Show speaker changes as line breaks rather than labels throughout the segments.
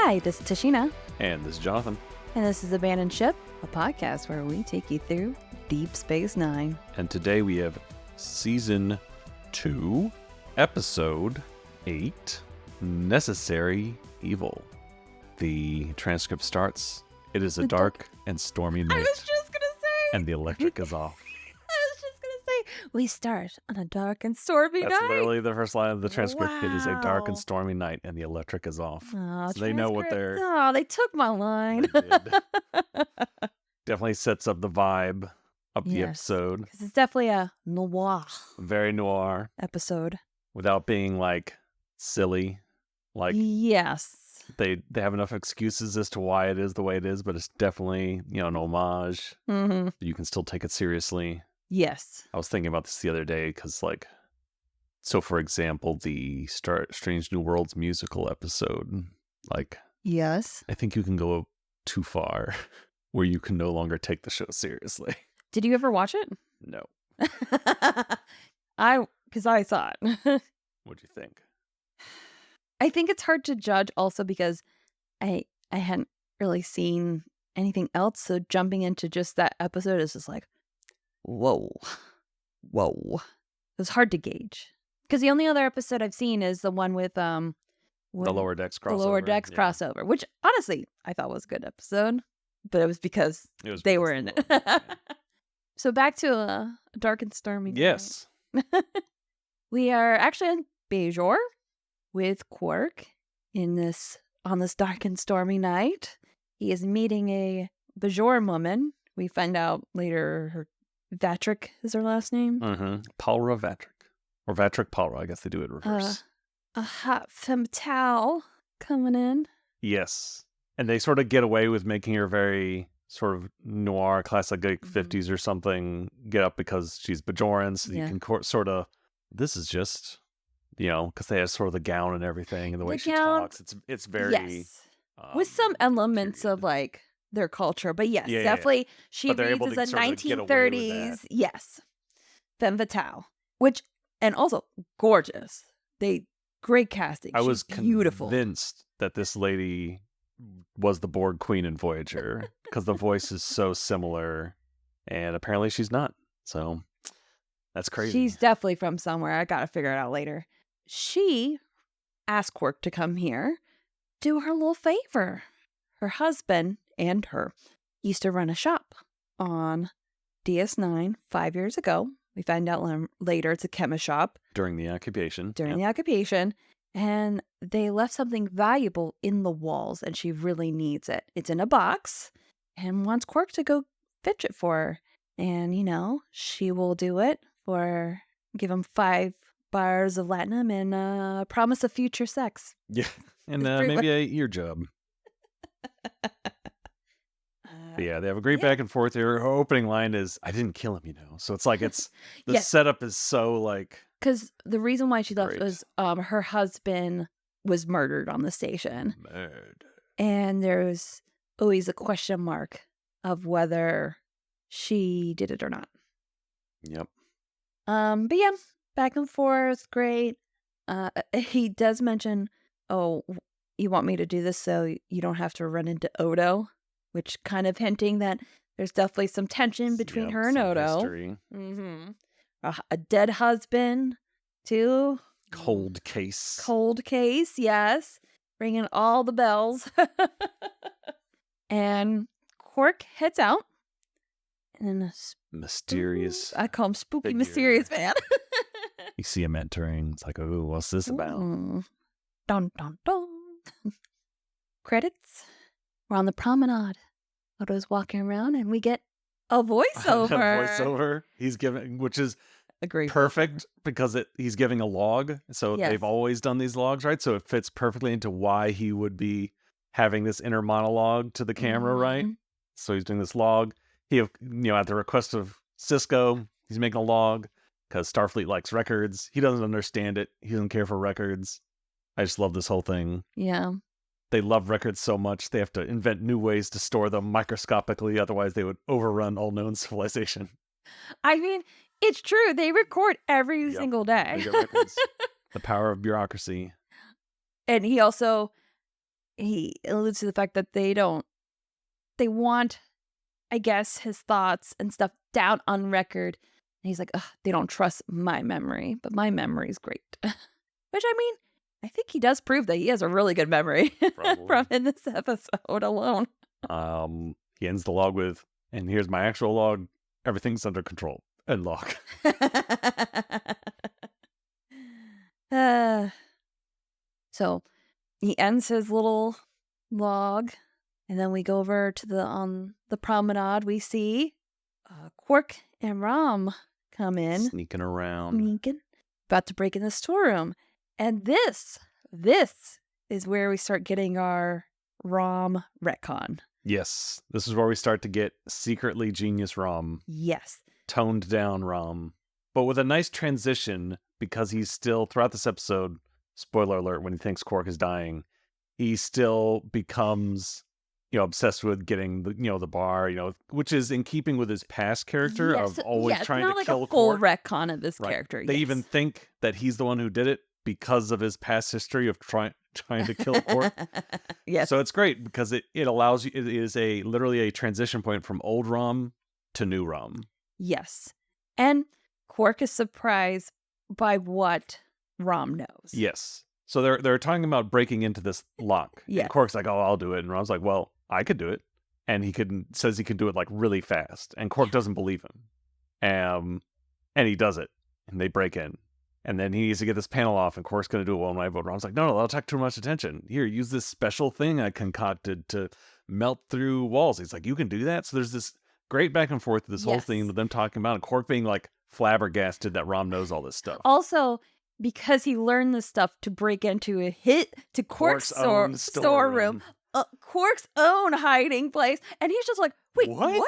Hi, this is Tashina.
And this is Jonathan.
And this is Abandoned Ship, a podcast where we take you through Deep Space Nine.
And today we have Season 2, Episode 8, Necessary Evil. The transcript starts, it is a dark and stormy night.
I was just going to say.
And the electric is off.
I was just going to say, we start on a dark and stormy night.
That's literally the first line of the transcript.
Wow.
It is a dark and stormy night and the electric is off.
Oh,
so they know what they're...
Oh, they took my line.
They did. Definitely sets up the vibe of the episode.
Because it's definitely a noir.
Very noir.
Episode.
Without being, like, silly. Like...
Yes.
They have enough excuses as to why it is the way it is, but it's definitely, an homage.
Mm-hmm.
You can still take it seriously.
Yes.
I was thinking about this the other day because, so for example, the Strange New Worlds musical episode,
yes,
I think you can go too far where you can no longer take the show seriously.
Did you ever watch it?
No.
Because I saw it.
What'd you think?
I think it's hard to judge also because I hadn't really seen anything else. So jumping into just that episode is just like, whoa. It was hard to gauge. Because the only other episode I've seen is the one with
the Lower Decks crossover.
The Lower Decks crossover, which honestly I thought was a good episode. But it was because they were in it. Yeah. So back to a dark and stormy night.
Yes.
We are actually in Bajor with Quark on this dark and stormy night. He is meeting a Bajor woman. We find out later her Vatrick is her last name.
Mm-hmm. Palra Vatrick. Or Vatrick Palra. I guess they do it reverse.
A hot femme fatale coming in.
Yes. And they sort of get away with making her very sort of noir, classic 50s or something get up because she's Bajoran. So you can sort of, this is just... because they have sort of the gown and everything and the way she talks. It's very...
Yes. With some elements period. Of, their culture. But yes, definitely. Yeah. She reads as a 1930s, yes, femme fatale. And also gorgeous. Great casting.
I was
beautiful.
Convinced that this lady was the Borg Queen in Voyager because the voice is so similar. And apparently she's not. So that's crazy.
She's definitely from somewhere. I got to figure it out later. She asked Quark to come here, do her a little favor. Her husband and her used to run a shop on DS9 5 years ago. We find out later it's a chemist shop.
During the occupation.
The occupation. And they left something valuable in the walls, and she really needs it. It's in a box and wants Quark to go fetch it for her. And, she will do it give him 5 bars of latinum and promise of future sex.
Yeah, and maybe a ear job. But yeah, they have a great back and forth here. Her opening line is, I didn't kill him, So it's the setup is so
because the reason why she left was her husband was murdered on the station. And there's always a question mark of whether she did it or not.
Yep.
But yeah, back and forth, great. He does mention, oh, you want me to do this so you don't have to run into Odo, which kind of hinting that there's definitely some tension between her and Odo.
History.
Mm-hmm. A dead husband, too.
Cold case.
Yes. Ringing all the bells. And Quark heads out. And then
mysterious.
I call him spooky, mysterious man.
You see him entering. It's like, oh, what's this about?
Dun, dun, dun. Credits. We're on the promenade. Odo's walking around, and we get a voiceover.
He's giving, which is
Agreed.
Perfect because he's giving a log. So they've always done these logs, right? So it fits perfectly into why he would be having this inner monologue to the camera, right? So he's doing this log. He, at the request of Cisco, he's making a log because Starfleet likes records. He doesn't understand it. He doesn't care for records. I just love this whole thing.
Yeah.
They love records so much, they have to invent new ways to store them microscopically. Otherwise, they would overrun all known civilization.
I mean, it's true. They record every single day.
The power of bureaucracy.
And he also, he alludes to the fact that they want, I guess, his thoughts and stuff down on record. And he's like, ugh, they don't trust my memory, but my memory's great. Which, I mean, I think he does prove that he has a really good memory from in this episode alone.
He ends the log with, and here's my actual log. Everything's under control. End log.
So he ends his little log, and then we go over to the promenade. We see Quark and Rom come in,
sneaking around,
about to break in the storeroom, and this is where we start getting our Rom retcon.
Yes, this is where we start to get secretly genius Rom.
Yes,
toned down Rom, but with a nice transition because he's still throughout this episode. Spoiler alert: when he thinks Quark is dying, he still becomes, obsessed with getting the bar, which is in keeping with his past character of always trying to kill
a full
Quark.
retcon of this character.
They even think that he's the one who did it because of his past history of trying to kill Quark.
Yes.
So it's great because it allows you. It is literally a transition point from old Rom to new Rom.
Yes, and Quark is surprised by what Rom knows.
Yes. So they're talking about breaking into this lock.
Yeah.
And Quark's like, "Oh, I'll do it." And Rom's like, "Well, I could do it." And says he can do it like really fast. And Quark doesn't believe him. And he does it. And they break in. And then he needs to get this panel off, and Quark's going to do it one way, but Rom's like, no, that'll take too much attention. Here, use this special thing I concocted to melt through walls. He's like, you can do that? So there's this great back and forth, this whole thing with them talking about it, and Quark being like flabbergasted that Rom knows all this stuff.
Also, because he learned this stuff to break into Quark's own storeroom, Quark's own hiding place, and he's just like, wait, what?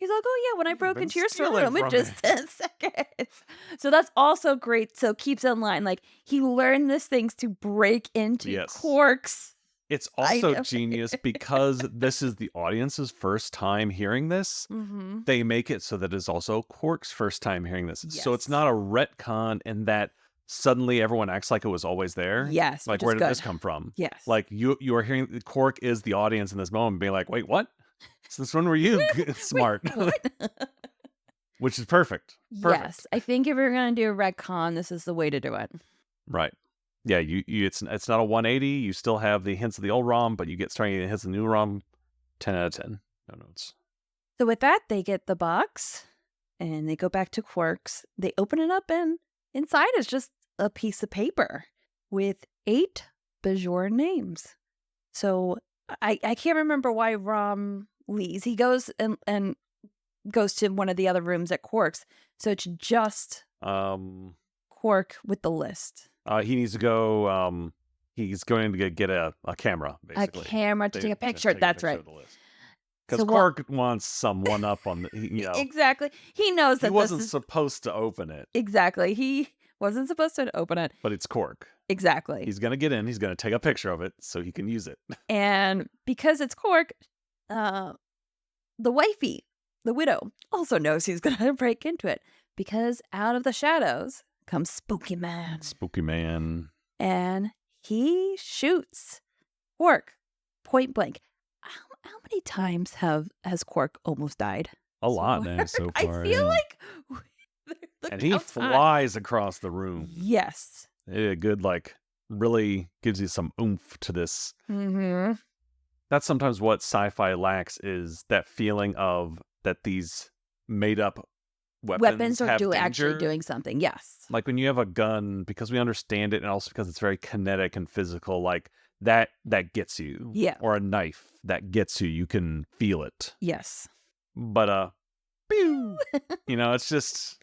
He's like, oh yeah, when I broke into your storeroom in just 10 seconds. So that's also great. So keeps in line. Like, he learned these things to break into Quark's.
It's also genius because this is the audience's first time hearing this. Mm-hmm. They make it so that it's also Quark's first time hearing this. Yes. So it's not a retcon in that suddenly everyone acts like it was always there.
Yes.
Like, where did this come from?
Yes.
Like, you are hearing Quark is the audience in this moment being like, wait, what? Since when were you smart? Which is perfect.
Yes. I think if you're going to do a retcon, this is the way to do it.
Right. Yeah, it's not a 180. You still have the hints of the old ROM, but you get starting to hints of the new ROM. 10 out of 10. No notes.
So with that, they get the box, and they go back to Quark's. They open it up, and inside is just a piece of paper with 8 Bajor names. So I can't remember why Rom leaves. He goes and goes to one of the other rooms at Quark's. So it's just Quark with the list.
He needs to go. He's going to get a camera, basically.
A camera to take a picture. That's right.
Because Quark wants some one up on the.
Exactly. He knows that
he wasn't supposed to open it.
Exactly. He wasn't supposed to open it.
But it's Quark.
Exactly.
He's going to get in. He's going to take a picture of it so he can use it.
And because it's Quark, the wifey, the widow, also knows he's going to break into it. Because out of the shadows comes Spooky Man.
Spooky Man.
And he shoots Quark point blank. How many times has Quark almost died?
A lot now so far.
I feel like...
And he flies across the room.
Yes.
A good, really gives you some oomph to this.
Mm-hmm.
That's sometimes what sci-fi lacks, is that feeling of that these made-up weapons
are
have
actually doing something. Yes.
Like when you have a gun, because we understand it, and also because it's very kinetic and physical, like that gets you.
Yeah.
Or a knife that gets you. You can feel it.
Yes.
But pew! It's just.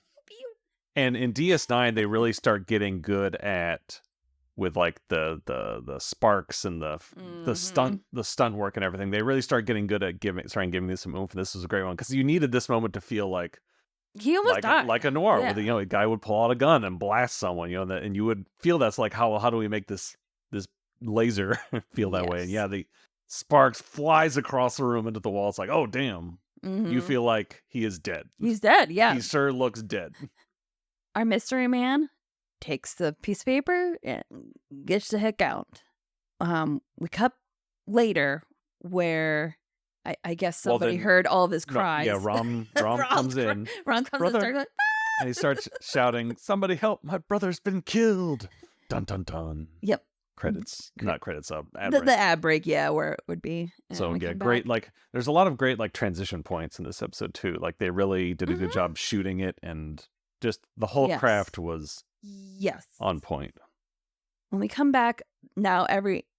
And in DS9, they really start getting good at with like the sparks and the stunt work and everything. They really start getting good at starting giving this some oomph. This was a great one because you needed this moment to feel like
he almost died,
like a noir, where a guy would pull out a gun and blast someone, and you would feel that's like how do we make this laser feel that way? And the sparks flies across the room into the wall. It's like, oh damn, you feel like he is dead.
He's dead. Yeah,
he sure looks dead.
Our mystery man takes the piece of paper and gets the heck out. We cut later where I guess
Well,
somebody
then,
heard all of his
no, yeah,
cries.
Rom comes in,
Ron comes and
brother,
starts like,
and he starts shouting, "Somebody help! My brother's been killed!" Dun dun dun.
yep.
Credits, not credits, ad
The
break.
ad break, yeah, where it would be. And
So
we
yeah,
come
great.
back.
Like, there's a lot of great like transition points in this episode too. Like, they really did a good
Mhm.
job shooting it, and just the whole
Yes.
craft was
Yes.
on point.
When we come back, now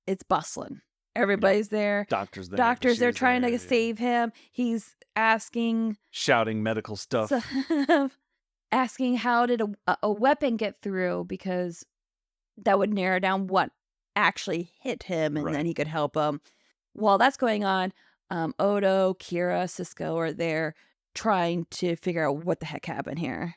it's bustling.
Yep.
Everybody's there.
Doctor's there.
Doctors, they're
Bashir's
trying
there,
to
yeah.
save him. He's asking
Shouting medical stuff.
asking how did a weapon get through, because that would narrow down what actually hit him, and
Right.
then he could help him. While that's going on, Odo, Kira, Cisco are there trying to figure out what the heck happened here.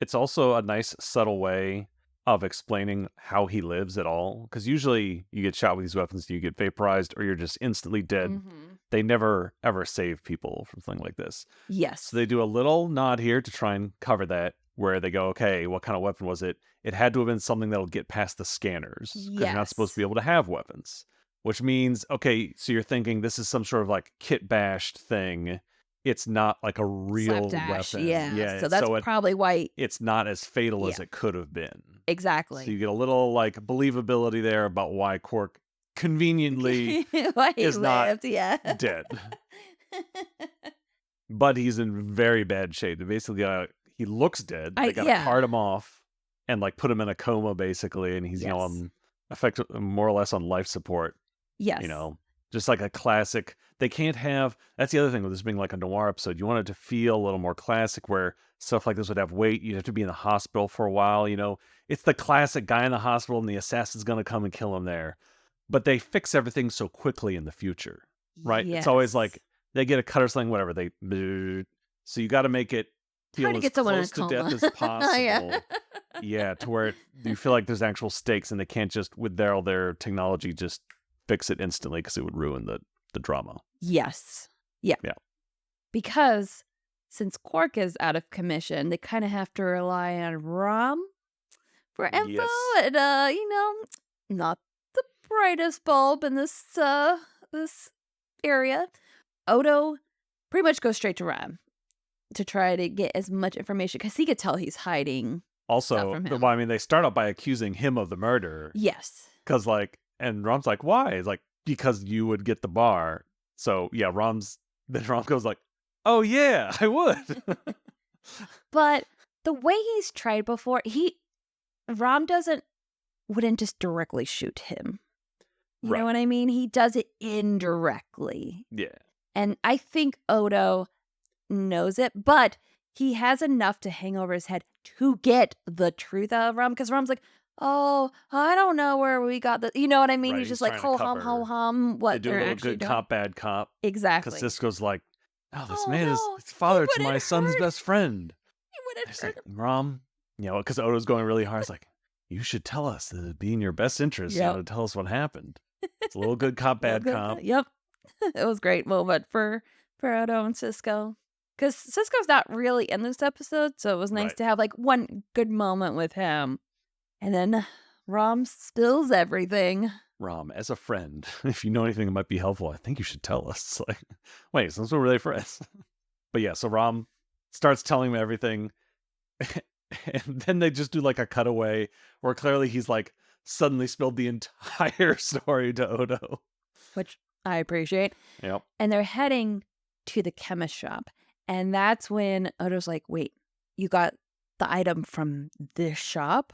It's also a nice subtle way of explaining how he lives at all, because usually you get shot with these weapons, you get vaporized, or you're just instantly dead.
Mm-hmm.
They never ever save people from something like this.
Yes.
So they do a little nod here to try and cover that, where they go, okay, what kind of weapon was it? It had to have been something that'll get past the scanners, because you're not supposed to be able to have weapons. Which means, okay, so you're thinking this is some sort of like kit bashed thing. It's not like a real
Slapdash,
weapon.
yeah. So that's probably why
it's not as fatal as
Yeah.
it could have been.
Exactly.
So you get a little like believability there about why Quark conveniently
why he
is not
lived, yeah.
dead. But he's in very bad shape. Basically, he looks dead. They gotta cart him off and like put him in a coma, basically, and he's on more or less on life support.
Yes.
Just like a classic. They can't have. That's the other thing with this being like a noir episode. You want it to feel a little more classic, where stuff like this would have weight. You'd have to be in the hospital for a while. It's the classic guy in the hospital, and the assassin's gonna come and kill him there. But they fix everything so quickly in the future, right?
Yes.
It's always like they get a cut or something, whatever. So you got to make it feel as close to death as possible. Yeah, to where you feel like there's actual stakes, and they can't just with their technology just fix it instantly, because it would ruin the drama.
Yes. Yeah. Because since Quark is out of commission, they kind of have to rely on Rom for info.
Yes.
And not the brightest bulb in this area. Odo pretty much goes straight to Rom to try to get as much information, because he could tell he's hiding.
Also, they start out by accusing him of the murder.
Yes.
Because and Rom's like, why? It's like, because you would get the bar. So yeah, Rom goes like, oh yeah, I would.
But the way he's tried before, Rom wouldn't just directly shoot him. You know what I mean? He does it indirectly.
Yeah.
And I think Odo knows it, but he has enough to hang over his head to get the truth out of Rom, because Rom's like, oh, I don't know where we got the, you know what I mean? He's just like, ho hum, ho hum. What
they do a little good cop, bad cop.
Exactly.
Because Cisco's like, oh, this man is father to my son's best friend.
He wouldn't hurt him.
Rom, because Odo's going really hard. It's like, you should tell us that it'd be in your best interest to tell us what happened. It's a little good cop, bad cop.
Yep. It was a great moment for Odo and Cisco. Because Cisco's not really in this episode, so it was nice to have like one good moment with him. And then Rom spills everything.
Rom, as a friend, if you know anything that might be helpful, I think you should tell us. It's like, wait, since we're really friends. But yeah, so Rom starts telling him everything. And then they just do like a cutaway where clearly he's like suddenly spilled the entire story to Odo.
Which I appreciate.
Yep.
And they're heading to the chemist shop. And that's when Odo's like, wait, you got the item from this shop?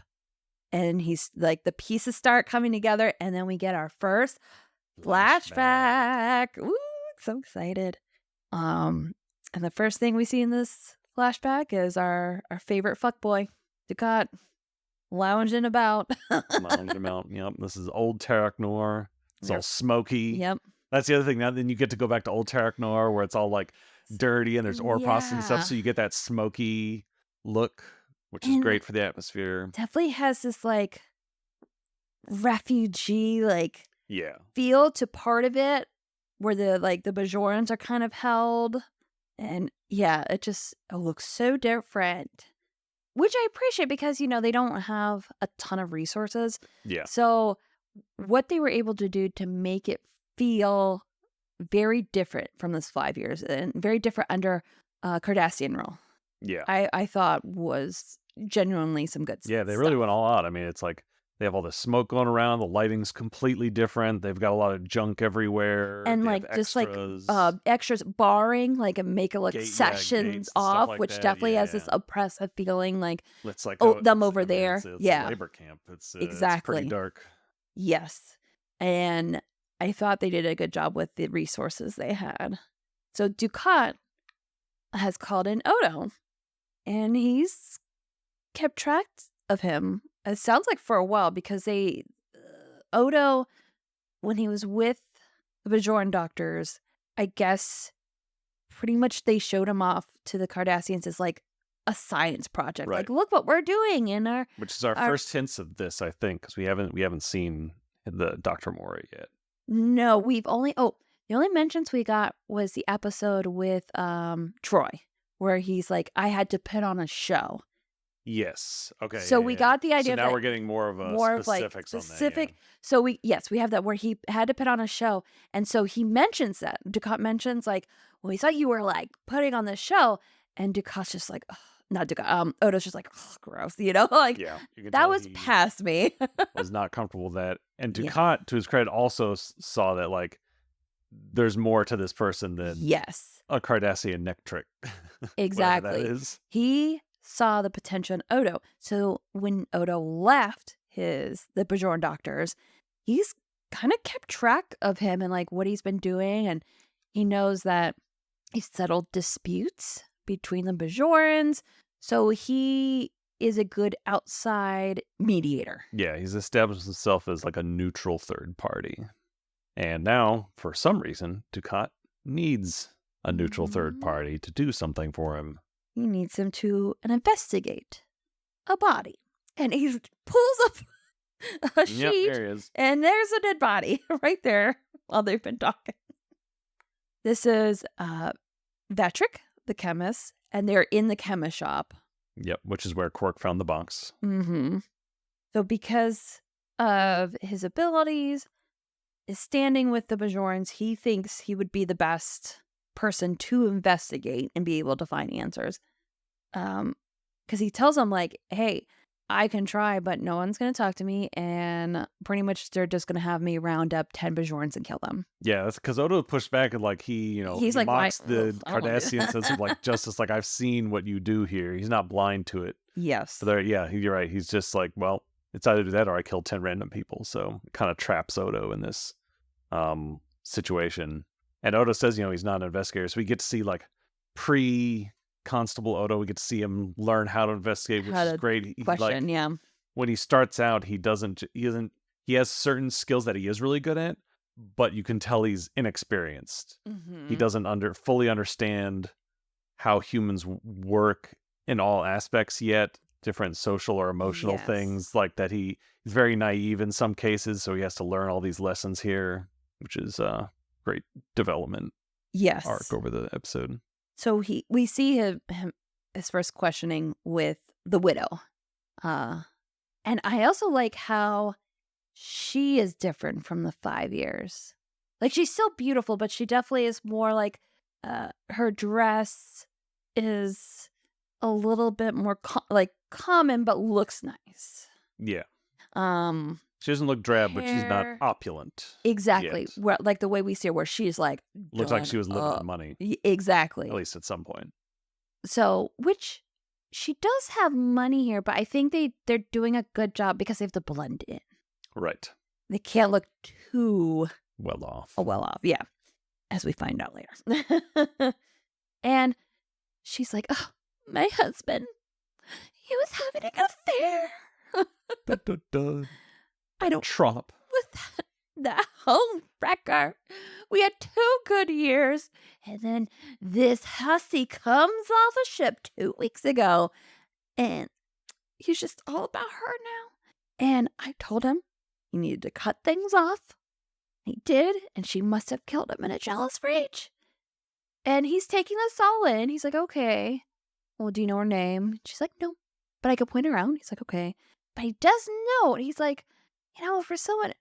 And he's like, the pieces start coming together. And then we get our first flashback. Ooh, so excited. And the first thing we see in this flashback is our favorite fuckboy, Ducat, lounging about.
Yep. This is old Tarek Noir. It's all smoky.
Yep.
That's the other thing. Now then you get to go back to old Tarek Noir, where it's all like dirty and there's ore processing and stuff, so you get that smoky look, which is great for the atmosphere.
Definitely has this like refugee feel to part of it, where the Bajorans are kind of held, and it looks so different, which I appreciate, because they don't have a ton of resources.
Yeah.
So what they were able to do to make it feel very different from this 5 years and very different under Cardassian rule.
Yeah.
I thought was genuinely some good
Yeah, they
stuff.
really went all out. I mean, it's like they have all this smoke going around. The lighting's completely different. They've got a lot of junk everywhere.
And
They have
like just like
extras,
extras barring like and make it look sections
gates and stuff
off,
like
which
that.
definitely has
Yeah,
this oppressive feeling like,
it's like
oh, them
it's,
over
I mean,
there.
it's a
Yeah,
labor camp. It's pretty
exactly.
dark.
Yes. And I thought they did a good job with the resources they had. So Ducat has called in Odo, and he's kept track of him. It sounds like for a while because Odo, when he was with the Bajoran doctors, I guess pretty much they showed him off to the Cardassians as like a science project.
Right.
Like, look what we're doing in our,
which is our first hints of this, I think, because we haven't seen the Dr. Mora yet.
No, we've only the only mentions we got was the episode with Troy, where he's like, I had to put on a show.
Yes. Okay.
So we got the idea.
So now
that
we're getting more of specifics on that. Yeah.
So we have that where he had to put on a show, and so he mentions that Ducat mentions like, well, we thought you were like putting on this show, and Ducat's just like, ugh, not Ducat. Odo's just like, oh, gross, like
Yeah, you can
that
tell
was
he
past me.
was not comfortable with that, and
Yeah.
Ducat, to his credit, also saw that like there's more to this person than
Yes,
a Cardassian neck trick.
exactly.
That is.
He saw the potential in Odo. So when Odo left the Bajoran doctors, he's kind of kept track of him and like what he's been doing. And he knows that he's settled disputes between the Bajorans. So he is a good outside mediator.
Yeah, he's established himself as like a neutral third party. And now, for some reason, Ducat needs a neutral third party to do something for him.
He needs him to investigate a body. And he pulls up a sheet.
Yep, there he is.
And there's a dead body right there while they've been talking. This is Vetrick, the chemist, and they're in the chemist shop.
Yep, which is where Quark found the box.
Mm-hmm. So because of his abilities, his standing with the Bajorans, he thinks he would be the best person to investigate and be able to find answers. Because he tells them like, hey, I can try, but no one's going to talk to me. And pretty much they're just going to have me round up 10 Bajorans and kill them.
Yeah, that's because Odo pushed back and like he's like mocks the Cardassian sense of like justice. Like, I've seen what you do here. He's not blind to it.
Yes.
But you're right. He's just like, well, it's either do that or I kill 10 random people. So it kind of traps Odo in this situation. And Odo says, he's not an investigator. So we get to see like pre-Constable Odo. We get to see him learn how to investigate, which is great.
Yeah.
When he starts out, he has certain skills that he is really good at, but you can tell he's inexperienced.
Mm-hmm.
He doesn't fully understand how humans work in all aspects yet. Different social or emotional things like that. He's very naive in some cases, so he has to learn all these lessons here, which is great development arc over the episode.
So we see his first questioning with the widow. And I also like how she is different from the 5 years. Like, she's still beautiful, but she definitely is more like her dress is a little bit more common, but looks nice.
Yeah. She doesn't look drab, but she's not opulent.
Exactly. Where, like the way we see her, where she's like
looks like she was living on money.
Exactly.
At least at some point.
So, which she does have money here, but I think they're doing a good job because they have to blend in.
Right.
They can't look too
well off.
Yeah. As we find out later. And she's like, oh, my husband, he was having an affair. I don't
trollop
with that home wrecker. We had 2 good years, and then this hussy comes off a ship 2 weeks ago, and he's just all about her now. And I told him he needed to cut things off. He did, and she must have killed him in a jealous rage. And he's taking this all in. He's like, okay, well, do you know her name? She's like, no, but I could point her out. He's like, okay. But he does know. And he's like, For someone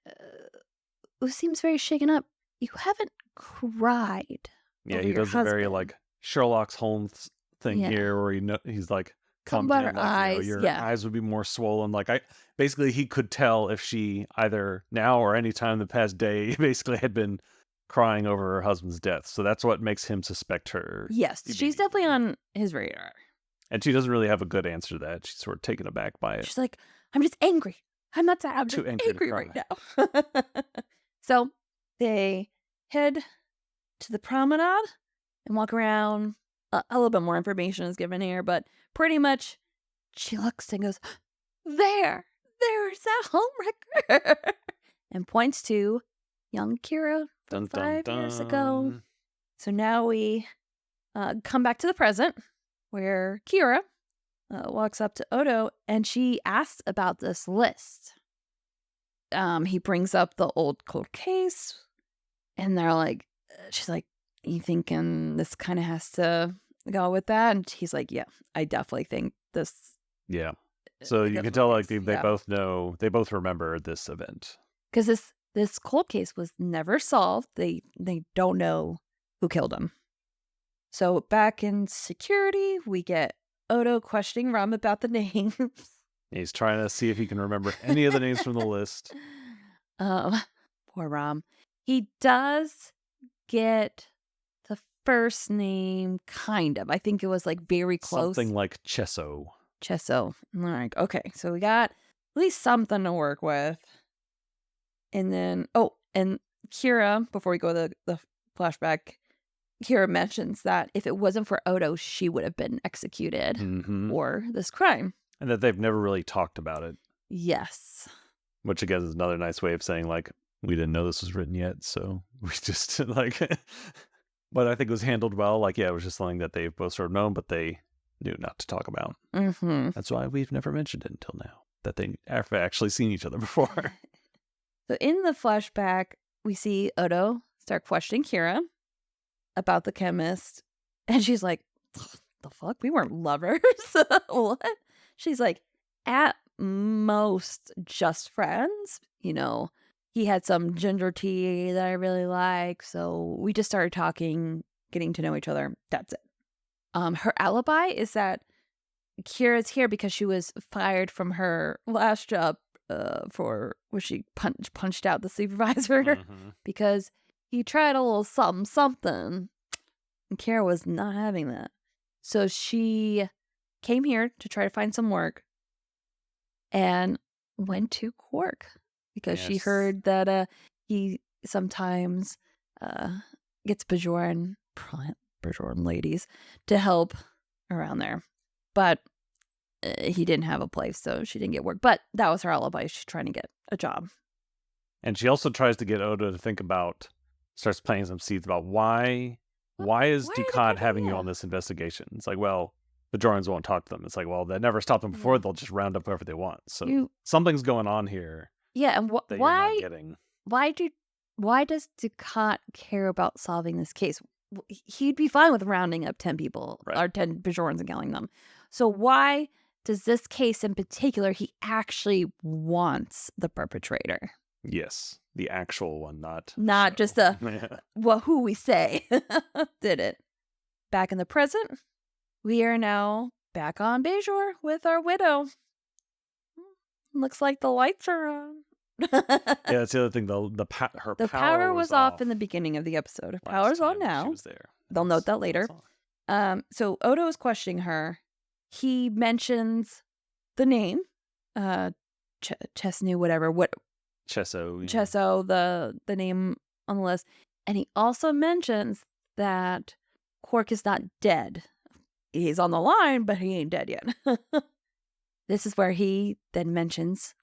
who seems very shaken up, you haven't cried
Yeah,
over
he
your
does a very
husband.
Sherlock Holmes thing
Yeah.
here, where he's like,
Something
come to
about
him
her
like,
eyes.
your
Yeah.
eyes would be more swollen. Like I basically he could tell if she either now or any time in the past day basically had been crying over her husband's death. So that's what makes him suspect her
Yes, she's definitely
immediately.
on his radar.
And she doesn't really have a good answer to that. She's sort of taken aback by it.
She's like, I'm just angry. I'm not sad. I'm just
Too angry to
angry right
cry.
now. So they head to the promenade and walk around. A little bit more information is given here, but pretty much she looks and goes, there's that homewrecker, and points to young Kira from
Dun dun
5 years ago.
dun.
So now we come back to the present where Kira walks up to Odo and she asks about this list. He brings up the old cold case and they're like, she's like, you thinking this kind of has to go with that? And he's like, yeah, I definitely think this.
Yeah. So you can tell like they both know, they both remember this event.
Because this cold case was never solved. They don't know who killed him. So back in security, we get Odo questioning Ram about the names.
He's trying to see if he can remember any of the names from the list.
Poor Ram. He does get the first name, kind of. I think it was like very close.
Something like Chesso.
Chesso. All right. Okay. So we got at least something to work with. And then, and Kira, before we go to the flashback, Kira mentions that if it wasn't for Odo, she would have been executed for this crime.
And that they've never really talked about it.
Yes.
Which, again, is another nice way of saying, like, we didn't know this was written yet, so we just, like... But I think it was handled well. Like, yeah, it was just something that they've both sort of known, but they knew not to talk about.
Mm-hmm.
That's why we've never mentioned it until now, that they have actually seen each other before.
So in the flashback, we see Odo start questioning Kira about the chemist. And she's like, the fuck? We weren't lovers. What? She's like, at most, just friends. He had some ginger tea that I really like. So we just started talking, getting to know each other. That's it. Her alibi is that Kira's here because she was fired from her last job where she punched out the supervisor because he tried a little something. And Kira was not having that. So she came here to try to find some work and went to Quark because she heard that he sometimes gets Bajoran ladies to help around there. But he didn't have a place, so she didn't get work. But that was her alibi. She's trying to get a job.
And she also tries to get Odo to think about, starts planting some seeds about why is Dukat having you on this investigation? It's like, well, the Bajorans won't talk to them. It's like, well, that never stopped them before. They'll just round up whoever they want. So something's going on here.
Yeah, and
that you're not getting.
Why does Dukat care about solving this case? He'd be fine with rounding up 10 people or 10 Bajorans and killing them. So why does this case in particular, he actually wants the perpetrator?
Yes, the actual one, not
just who we say did it. Back in the present, we are now back on Bajor with our widow. Looks like the lights are on.
Yeah, that's the other thing. Her
power was off in the beginning of the episode. Her power's on now.
She was there.
They'll note that later. So Odo is questioning her. He mentions the name, Chesnu, whatever.
Chesso.
Chesso, the name on the list. And he also mentions that Quark is not dead. He's on the line, but he ain't dead yet. This is where he then mentions,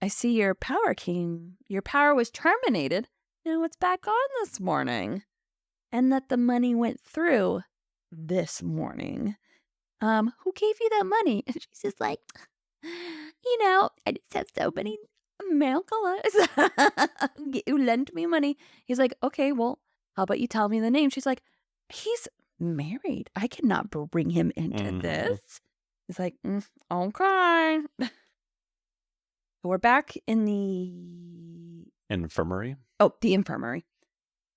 I see your power was terminated. Now it's back on this morning. And that the money went through this morning. Who gave you that money? And she's just like, I just have so many mail colors who lent me money. He's like, okay, well, how about you tell me the name? She's like, he's married. I cannot bring him into this. He's like, okay. we're back in the
infirmary.
Oh, the infirmary.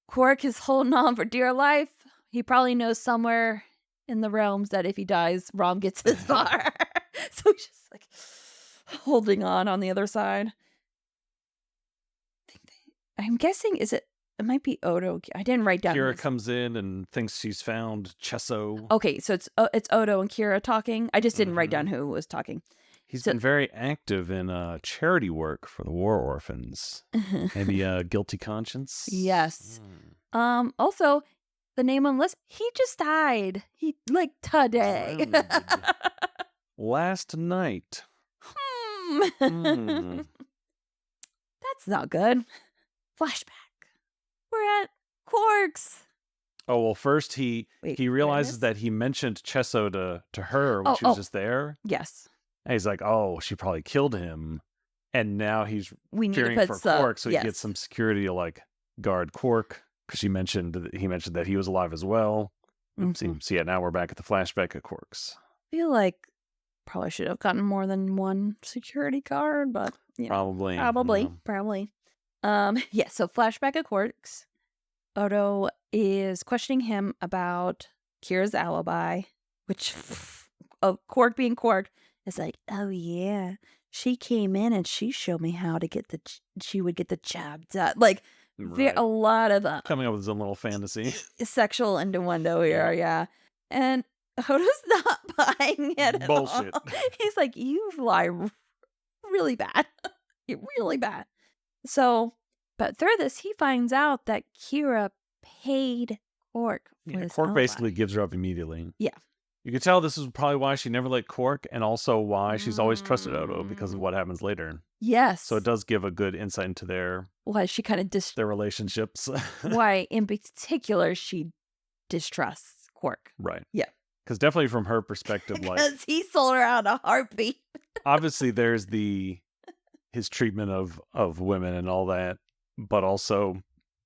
Quark is holding on for dear life. He probably knows somewhere in the realms that if he dies, Rom gets his bar. So he's just like holding on the other side. I'm guessing, it might be Odo. I didn't write down.
Kira comes in and thinks she's found Chesso.
Okay, so it's Odo and Kira talking. I just didn't write down who was talking.
He's been very active in charity work for the war orphans. Maybe a guilty conscience.
Yes. Also, the name on the list, he just died. He, like, today.
Last night.
That's not good. Flashback. We're at Quark's.
Oh, well, first he realizes that he mentioned Chesso to her when she was just there.
Yes.
And he's like, oh, she probably killed him. And now he's fearing for Quark, so he gets some security to, like, guard Quark. Because he mentioned that he was alive as well. So yeah, now we're back at the flashback at Quark's.
I feel like probably should have gotten more than one security guard, but
probably.
Yeah, so flashback at Quark's. Odo is questioning him about Kira's alibi, which Quark being Quark is like, oh yeah, she came in and she showed me how to she would get the job done. Like, a lot of
coming up with his own little fantasy,
sexual innuendo here, yeah. And Odo's not buying it.
Bullshit.
At all. He's like, you lie really bad. You're really bad. So, but through this, he finds out that Kira paid Quark for his
Quark
alibi.
basically gives her up immediately.
Yeah.
You could tell this is probably why she never liked Quark, and also why she's always trusted Odo, because of what happens later.
Yes.
So it does give a good insight into their
she kind of
their relationships.
Why, in particular, she distrusts Quark.
Right.
Yeah.
Because definitely from her perspective, like,
because he sold her out a heartbeat.
Obviously, there's his treatment of women and all that, but also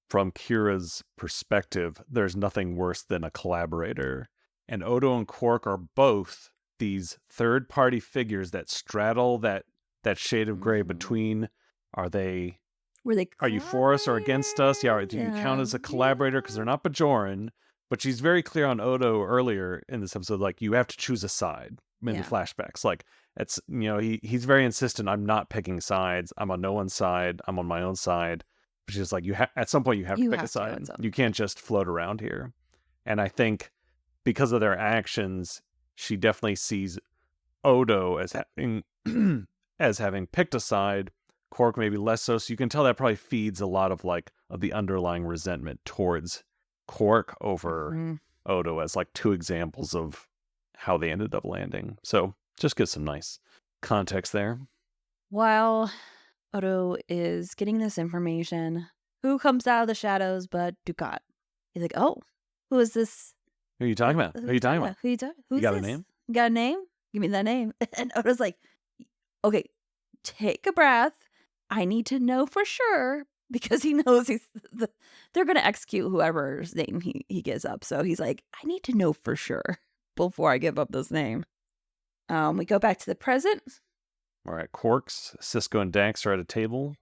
from Kira's perspective, there's nothing worse than a collaborator. And Odo and Quark are both these third-party figures that straddle that shade of gray between, are you for us or against us? Yeah, do you count as a collaborator? Because they're not Bajoran, but she's very clear on Odo earlier in this episode, like, you have to choose a side in the flashbacks. Like, it's, he's very insistent, I'm not picking sides. I'm on no one's side. I'm on my own side. She's just like, at some point you have to pick a side. You can't just float around here. And I think because of their actions, she definitely sees Odo as having as having picked a side. Quark maybe less so. So you can tell that probably feeds a lot of the underlying resentment towards Quark over Odo, as like two examples of how they ended up landing. So just get some nice context there.
While Odo is getting this information, who comes out of the shadows but Dukat? He's like, oh, who is this?
Who are you talking about? Who are you talking about?
Who you talking?
You got a name?
You got a name? Give me that name. And Odo's like, okay, take a breath. I need to know for sure, because he knows they're going to execute whoever's name he gives up. So he's like, I need to know for sure before I give up this name. We go back to the present.
All right, Quarks, Cisco, and Dax are at a table.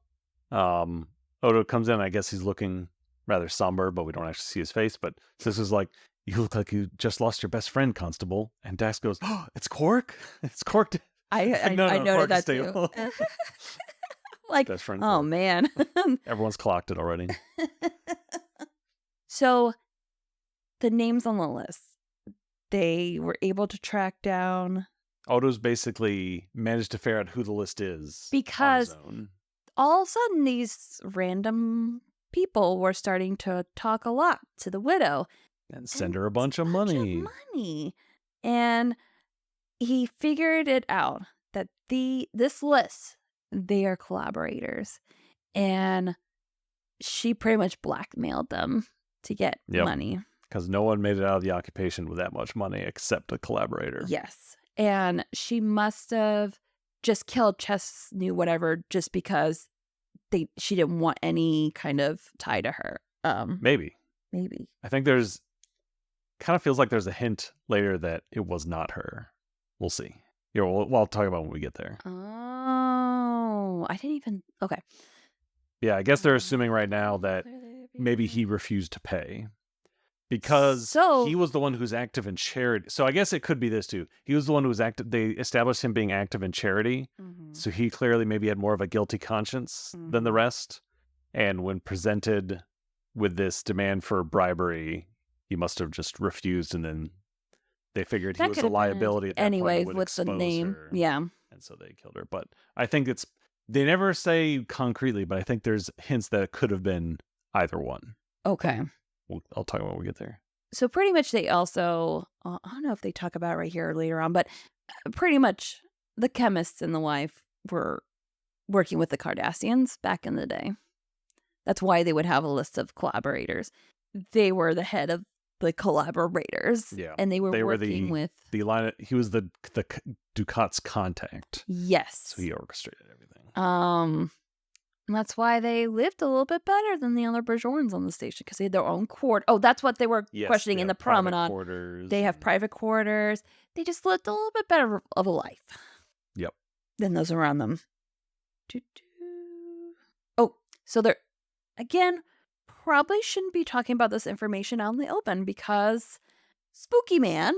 Odo comes in. I guess he's looking rather somber, but we don't actually see his face. But Cisco's like, you look like you just lost your best friend, Constable. And Dax goes, oh, it's Quark? It's Quark.
I noted that too. Like, oh Quark. Man.
Everyone's clocked it already.
So, the names on the list, they were able to track down.
Odo's basically managed to figure out who the list is.
Because all of a sudden, these random people were starting to talk a lot to the widow.
And send her a bunch of money.
And he figured it out that this list, they are collaborators. And she pretty much blackmailed them to get money.
Because no one made it out of the occupation with that much money except a collaborator.
Yes. And she must have just killed Chesney, whatever, just because she didn't want any kind of tie to her.
Maybe. I think kind of feels like there's a hint later that it was not her. We'll see. Yeah, we'll talk about when we get there.
Oh. Oh, I didn't even. Okay.
Yeah, I guess they're assuming right now that maybe he refused to pay because he was the one who's active in charity. So I guess it could be this too. He was the one who was active. They established him being active in charity. So he clearly maybe had more of a guilty conscience than the rest. And when presented with this demand for bribery, he must have just refused, and then they figured he was a liability at that
anyway
point.
With the name. Yeah.
And so they killed her. But I think they never say concretely, but I think there's hints that it could have been either one.
Okay.
I'll talk about when we get there.
So pretty much they also, I don't know if they talk about it right here or later on, but pretty much the chemists and the wife were working with the Kardashians back in the day. That's why they would have a list of collaborators. They were the head of the collaborators.
Yeah.
And they were working with...
He was the Ducat's contact.
Yes.
So he orchestrated everything.
And that's why they lived a little bit better than the other Bajorans on the station, because they had their own quarter. Oh, that's what they were questioning in the promenade.
Quarters.
They have private quarters. They just lived a little bit better of a life.
Yep.
Than those around them. Oh, so they're, again, probably shouldn't be talking about this information out in the open because Spooky Man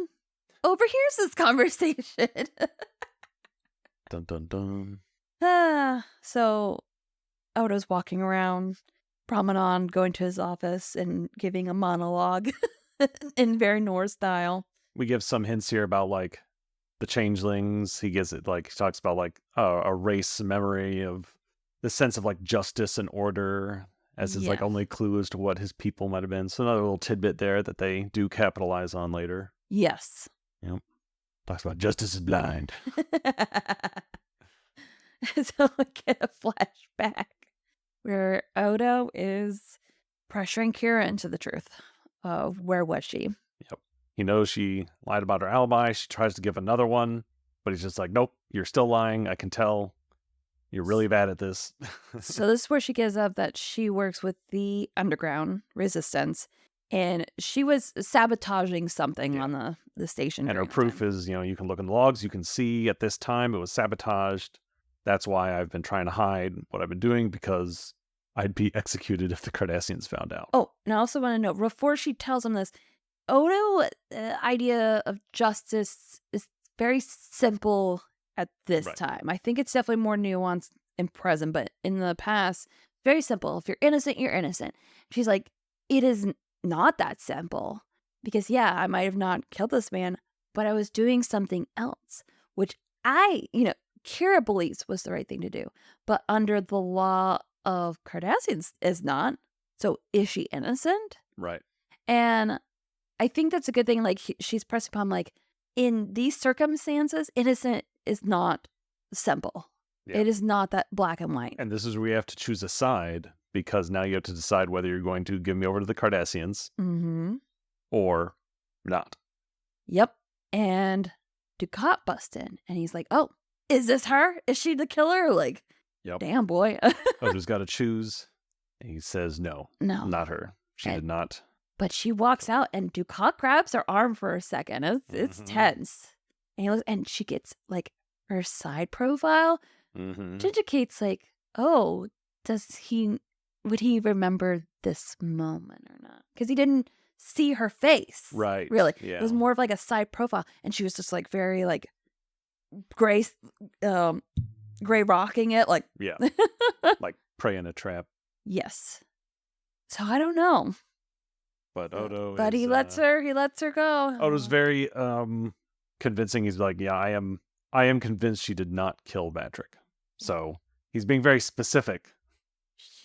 overhears this conversation.
Dun dun dun.
So Odo's walking around promenade, going to his office and giving a monologue in very Noir style.
We give some hints here about like the changelings. He gives it like, he talks about like a race memory of the sense of like justice and order as his like only clue as to what his people might have been. So another little tidbit there that they do capitalize on later.
Yes.
Yep. Talks about justice is blind.
So we get a flashback where Odo is pressuring Kira into the truth of where was she.
Yep. He knows she lied about her alibi. She tries to give another one, but he's just like, nope, you're still lying. I can tell. You're really bad at this.
So this is where she gives up that she works with the underground resistance, and she was sabotaging something on the station.
And her proof is, you can look in the logs. You can see at this time it was sabotaged. That's why I've been trying to hide what I've been doing, because I'd be executed if the Cardassians found out.
Oh, and I also want to note, before she tells him this, Odo's idea of justice is very simple at this time. I think it's definitely more nuanced and present, but in the past, very simple. If you're innocent, you're innocent. She's like, it is not that simple. Because, I might have not killed this man, but I was doing something else, which Kira believes was the right thing to do. But under the law of Cardassians is not. So is she innocent?
Right.
And I think that's a good thing. Like, she's pressing upon, like, in these circumstances, innocent is not simple. Yeah. It is not that black and white.
And this is where we have to choose a side, because now you have to decide whether you're going to give me over to the Cardassians or not.
Yep. And Ducat busts in, and he's like, oh, is this her? Is she the killer? Like, damn, boy.
Odo's got to choose. And he says, no, not her. She did not.
But she walks out, and Ducat grabs her arm for a second. It's tense. And he looks, and she gets, like, her side profile, which indicates, like, oh, would he remember this moment or not? Because he didn't see her face.
Right.
Really.
Yeah.
It was more of, like, a side profile. And she was just, like, very, like, gray rocking it. Like,
like prey in a trap.
Yes. So I don't know.
But Odo
But he lets her go.
Odo's very convincing. He's like, I am convinced she did not kill Patrick. So he's being very specific.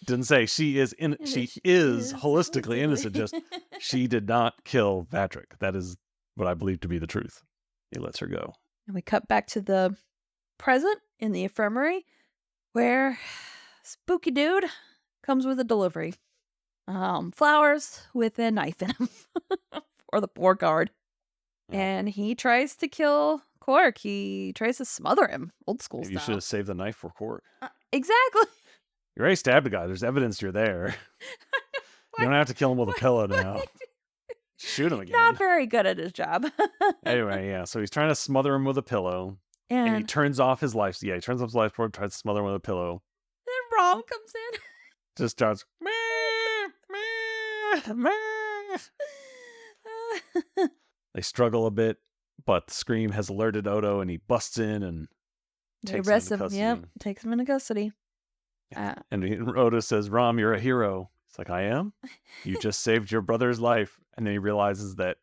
Didn't say she is holistically innocent, just she did not kill Patrick. That is what I believe to be the truth. He lets her go.
And we cut back to the present in the infirmary, where Spooky Dude comes with a delivery. Flowers with a knife in them for the poor guard. And he tries to kill Quark. He tries to smother him, old school style.
You should have saved the knife for Quark.
Exactly.
You already stabbed a guy. There's evidence you're there. You don't have to kill him with a pillow now. Shoot him again.
Not very good at his job.
Anyway, so he's trying to smother him with a pillow. And he
And
turns off his life. Yeah, he turns off his life support, tries to smother him with a pillow.
then Rom comes in.
Just starts, meh, meh, meh. They struggle a bit, but the scream has alerted Odo, and he busts in and
They
takes him
arrest
into
him.
custody.
Yep, takes him into custody.
And Odo says, Rom, you're a hero. It's like, I am? You just saved your brother's life. And then he realizes that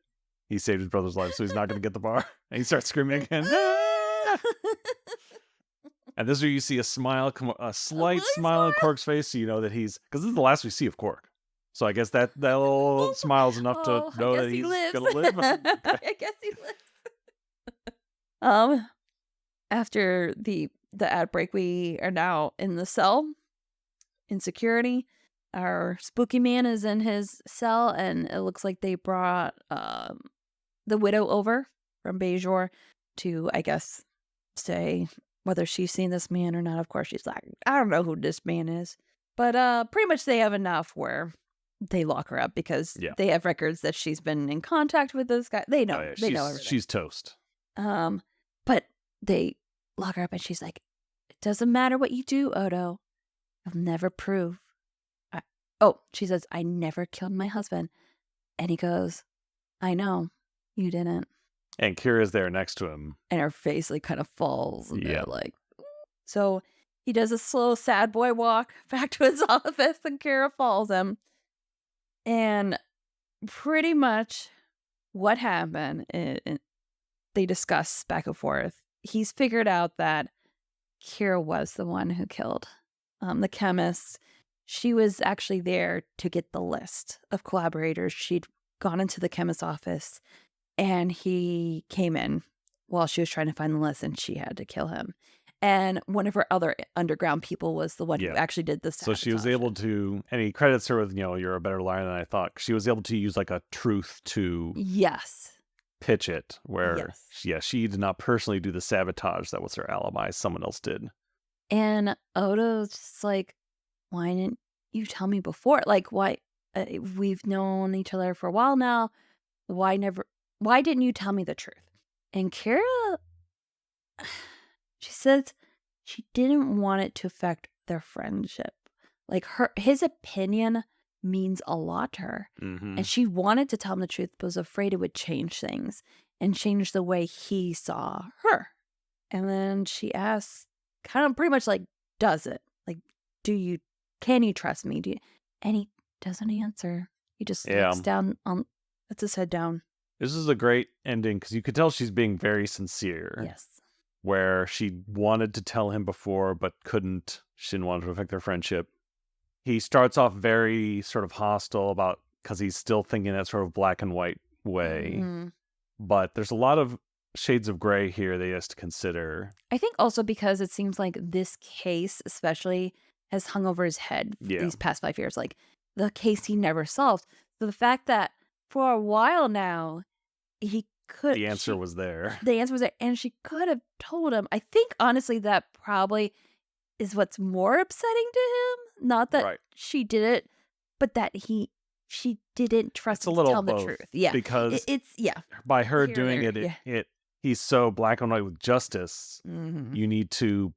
he saved his brother's life, so he's not going to get the bar. And he starts screaming again. And this is where you see a smile, a slight smile on Quark's face, so you know that he's, because this is the last we see of Quark. So I guess that little smile is enough to know that he's gonna live. Okay.
I guess he lives. After the outbreak, we are now in the cell in security. Our spooky man is in his cell, and it looks like they brought the widow over from Bajor to, I guess, say whether she's seen this man or not. Of course, she's like, I don't know who this man is. But pretty much they have enough where they lock her up because they have records that she's been in contact with this guy. They know. They know everything.
She's toast.
But they lock her up and she's like, it doesn't matter what you do, Odo. You'll never prove. She says, I never killed my husband. And he goes, I know. You didn't.
And Kira's there next to him.
And her face like kind of falls. And they're like, so he does a slow, sad boy walk back to his office and Kira follows him. And pretty much what happened, they discuss back and forth. He's figured out that Kira was the one who killed the chemist. She was actually there to get the list of collaborators. She'd gone into the chemist's office and he came in while she was trying to find the list and she had to kill him. And one of her other underground people was the one who actually did this.
So she was able to, and he credits her with, you're a better liar than I thought. She was able to use like a truth to pitch it where she did not personally do the sabotage. That was her alibi. Someone else did. And
Odo's just like, why didn't you tell me before? Like, why? We've known each other for a while now. Why didn't you tell me the truth? And Kira, she says she didn't want it to affect their friendship. Like his opinion means a lot to her.
Mm-hmm.
And she wanted to tell him the truth, but was afraid it would change things and change the way he saw her. And then she asks, kind of pretty much like, does it? Like, can you trust me? And he doesn't answer. He just looks down puts his head down.
This is a great ending because you could tell she's being very sincere.
Yes.
Where she wanted to tell him before, but couldn't. She didn't want it to affect their friendship. He starts off very sort of hostile because he's still thinking that sort of black and white way.
Mm-hmm.
But there's a lot of shades of gray here that he has to consider.
I think also because it seems like this case especially has hung over his head these past 5 years. Like the case he never solved. So the fact that for a while now, the
answer was there.
The answer was there. And she could have told him. I think honestly that probably is what's more upsetting to him. Not that she did it, but that she didn't trust him to tell him the truth. Yeah.
Because
it's
by her doing it, he's so black and white with justice.
Mm-hmm.
You need to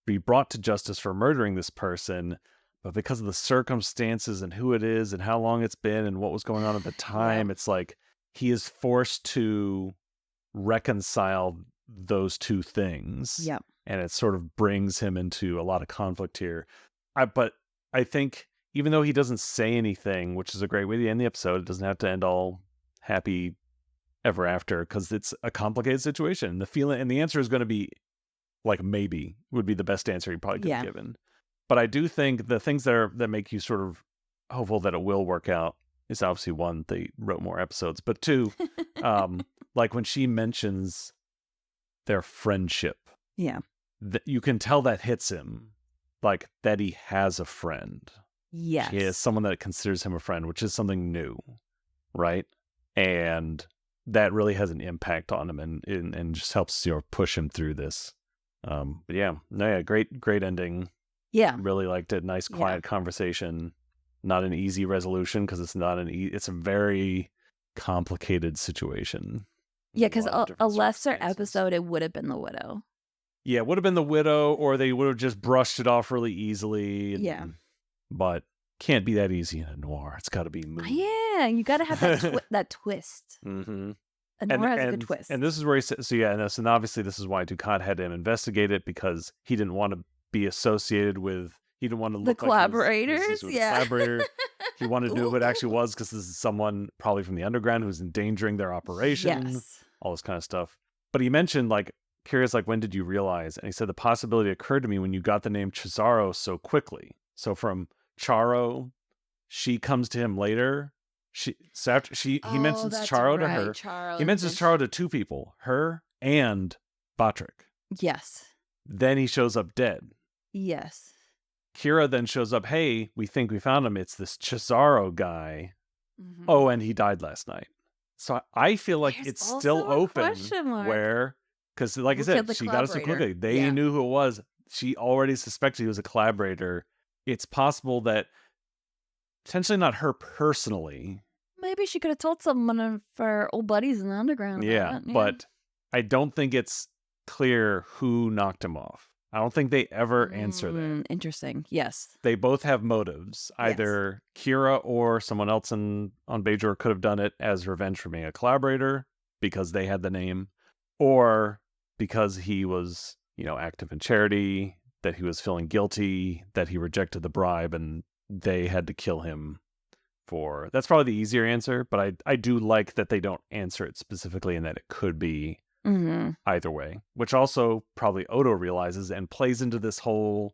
be brought to justice for murdering this person. But because of the circumstances and who it is and how long it's been and what was going on at the time, it's like he is forced to reconcile those two things.
Yep.
And it sort of brings him into a lot of conflict here. But I think even though he doesn't say anything, which is a great way to end the episode, it doesn't have to end all happy ever after because it's a complicated situation. The answer is going to be like maybe would be the best answer he probably could have given. But I do think the things that make you sort of hopeful that it will work out is obviously one, they wrote more episodes, but two, like when she mentions their friendship, you can tell that hits him, like that he has a friend.
Yes,
he has someone that considers him a friend, which is something new, right? And that really has an impact on him, and just helps push him through this. But great ending.
Yeah.
Really liked it. Nice, quiet conversation. Not an easy resolution because it's not it's a very complicated situation.
Yeah, because a lesser episode, it would have been the widow.
Yeah, it would have been the widow, or they would have just brushed it off really easily.
Yeah.
But can't be that easy in a noir. It's got to be moving.
Yeah, you got to have that twist.
Mm-hmm.
A noir has a good twist.
And this is where he says, and obviously this is why Ducat had him investigate it, because he didn't want to be associated with, he didn't want to look
the collaborators.
Like collaborator. He wanted to know who it actually was, because this is someone probably from the underground who's endangering their operation.
Yes.
All this kind of stuff. But he mentioned, like, curious, like, when did you realize? And he said, the possibility occurred to me when you got the name Cesaro so quickly. So from Charo, she comes to him later. He mentions Charo to her.
Charo
he mentions Charo to two people, her and Batrick.
Yes.
Then he shows up dead.
Yes.
Kira then shows up, hey, we think we found him. It's this Cesaro guy.
Mm-hmm.
Oh, and he died last night. So I feel like it's still open where, because like I said, she got us so quickly. They knew who it was. She already suspected he was a collaborator. It's possible that potentially not her personally.
Maybe she could have told someone of her old buddies in the underground.
Yeah, but I don't think it's clear who knocked him off. I don't think they ever answer that.
Interesting. Yes.
They both have motives. Either Kira or someone else on Bajor could have done it as revenge for being a collaborator because they had the name, or because he was, active in charity, that he was feeling guilty, that he rejected the bribe, and they had to kill him for... That's probably the easier answer, but I do like that they don't answer it specifically and that it could be either way, which also probably Odo realizes and plays into this whole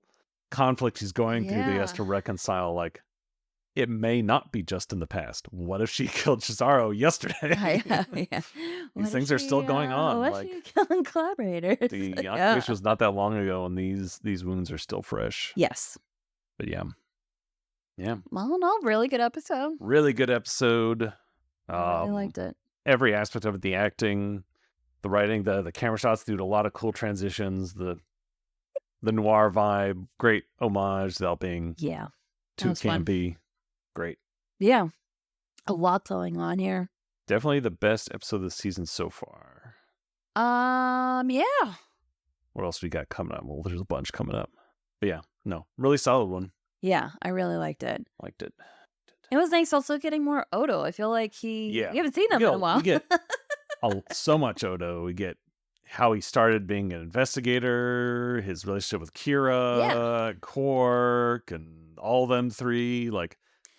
conflict he's going through. He has to reconcile, like, it may not be just in the past. What if she killed Cesaro yesterday? These things are still going on.
What if she killing collaborators?
The occupation was not that long ago, and these wounds are still fresh.
Yes.
But yeah.
Well, no, really good episode.
Really good episode.
I really liked it.
Every aspect of it, the acting, the writing, the camera shots, did a lot of cool transitions, the noir vibe, great homage without being too campy. Fun. Great.
Yeah. A lot going on here.
Definitely the best episode of the season so far.
Yeah.
What else we got coming up? Well, there's a bunch coming up. But yeah, no, really solid one.
Yeah, I really liked it. It was nice also getting more Odo. I feel like we haven't seen him in a while.
We get so much Odo. We get how he started being an investigator, his relationship with Kira, Quark, and all them three. Like,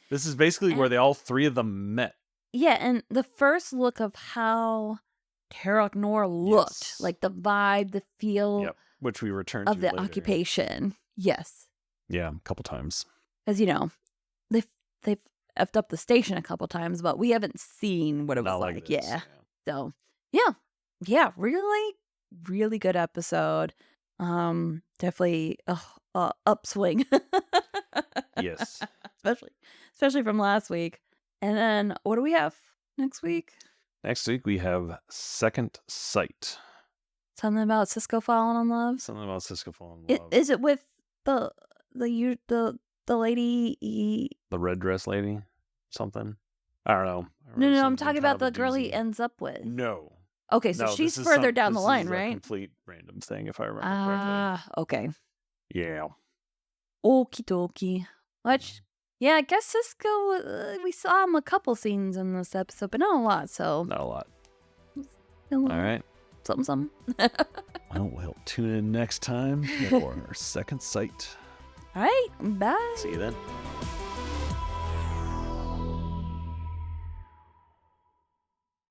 this is basically where all three of them met. Yeah,
and the first look of how Terok Nor looked, like the vibe, the feel,
which we returned
of
to
the
later.
Occupation. Yes.
Yeah, a couple times.
Because they've effed up the station a couple times, but we haven't seen what it was like. Yeah. So yeah, really, really good episode. Definitely upswing.
Yes.
Especially from last week. And then what do we have next week?
Next week we have Second Sight.
Something about Cisco falling in love. Is it with the lady?
The red dress lady? Something? I don't know.
No, I'm talking about the girl he ends up with.
No.
Okay, so she's further down the line, right?
Complete random thing, if I remember correctly.
Okay.
Yeah.
Okie dokie. Which, I guess Cisco, we saw him a couple scenes in this episode, but not a lot, so.
Not a lot.
All
right.
Something.
Well, we'll tune in next time for our Second Sight.
All right. Bye.
See you then.